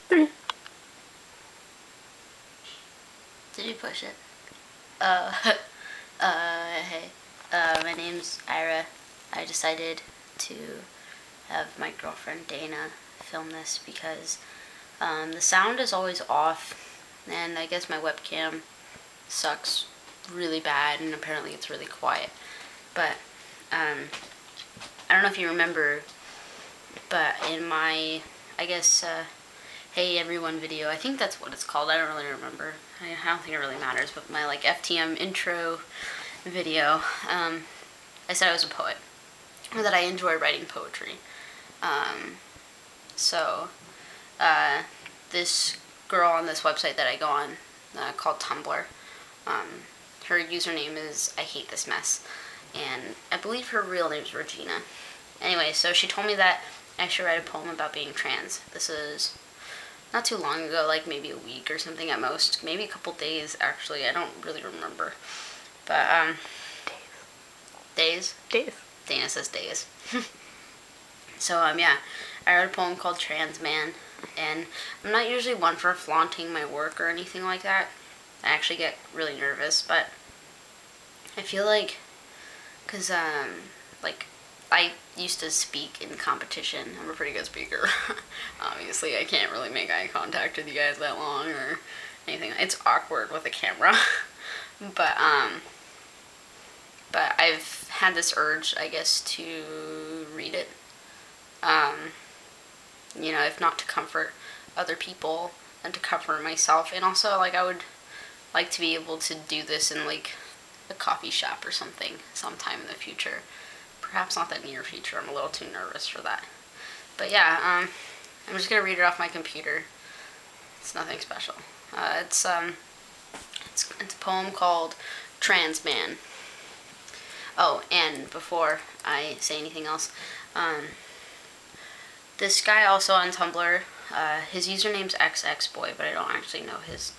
3. Did you push it? Hey. My name's Ira. I decided to have my girlfriend Dana film this because the sound is always off, and I guess my webcam sucks really bad, and apparently it's really quiet. But I don't know if you remember, but in my, I guess, Hey Everyone video, I think that's what it's called, I don't really remember, I don't think it really matters, but my like FTM intro video, I said I was a poet, or that I enjoy writing poetry. This girl on this website that I go on, called Tumblr, her username is I Hate This Mess, and I believe her real name is Regina. Anyway, so she told me that I should write a poem about being trans. This is not too long ago, like maybe a week or something at most, maybe a couple days actually, I don't really remember. But, days? Dana says days. So, yeah, I wrote a poem called Trans Man, and I'm not usually one for flaunting my work or anything like that. I actually get really nervous, but I feel like, because, like, I used to speak in competition. I'm a pretty good speaker. Obviously, I can't really make eye contact with you guys that long or anything. It's awkward with a camera. But I've had this urge, I guess, to read it. You know, if not to comfort other people, then to comfort myself. And also, like, I would like to be able to do this in, like, a coffee shop or something sometime in the future. Perhaps not the near future. I'm a little too nervous for that. But yeah, I'm just gonna read it off my computer. It's nothing special. It's a poem called Trans Man. Oh, and before I say anything else, this guy also on Tumblr, his username's XXBoy, but I don't actually know his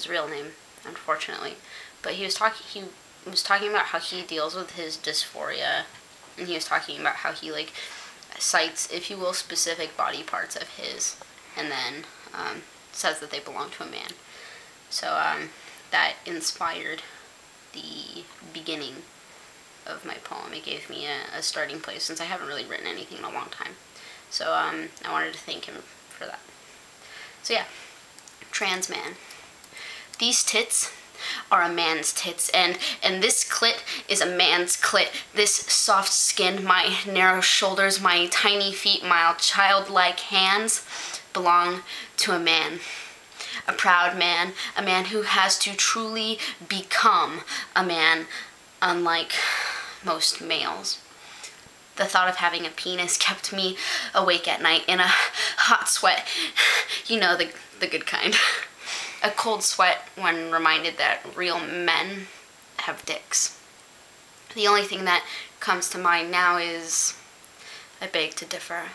real name, unfortunately. But he was talking about how he deals with his dysphoria, and he was talking about how he, like, cites, if you will, specific body parts of his, and then says that they belong to a man. So that inspired the beginning of my poem. It gave me a starting place, since I haven't really written anything in a long time. So I wanted to thank him for that. So yeah, Trans Man. These tits are a man's tits, and this clit is a man's clit. This soft skin, my narrow shoulders, my tiny feet, my childlike hands belong to a man. A proud man, a man who has to truly become a man, unlike most males. The thought of having a penis kept me awake at night in a hot sweat. You know, the good kind. A cold sweat when reminded that real men have dicks. The only thing that comes to mind now is I beg to differ.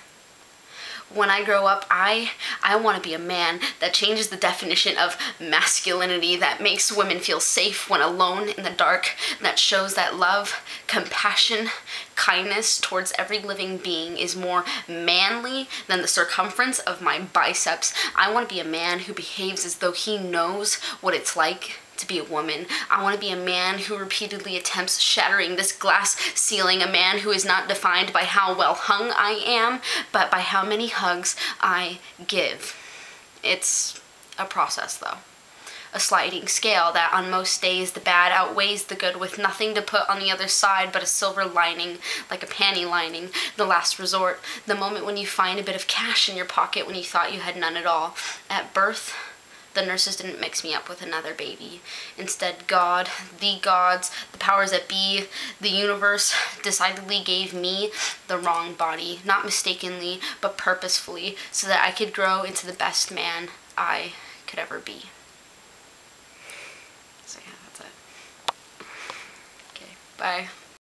When I grow up, I want to be a man that changes the definition of masculinity, that makes women feel safe when alone in the dark, that shows that love, compassion, kindness towards every living being is more manly than the circumference of my biceps. I want to be a man who behaves as though he knows what it's like to be a woman. I want to be a man who repeatedly attempts shattering this glass ceiling, a man who is not defined by how well hung I am, but by how many hugs I give. It's a process, though. A sliding scale that on most days the bad outweighs the good, with nothing to put on the other side but a silver lining, like a panty lining, the last resort, the moment when you find a bit of cash in your pocket when you thought you had none at all. At birth, the nurses didn't mix me up with another baby. Instead, God, the gods, the powers that be, the universe decidedly gave me the wrong body, not mistakenly, but purposefully, so that I could grow into the best man I could ever be. So yeah, that's it. Okay, bye.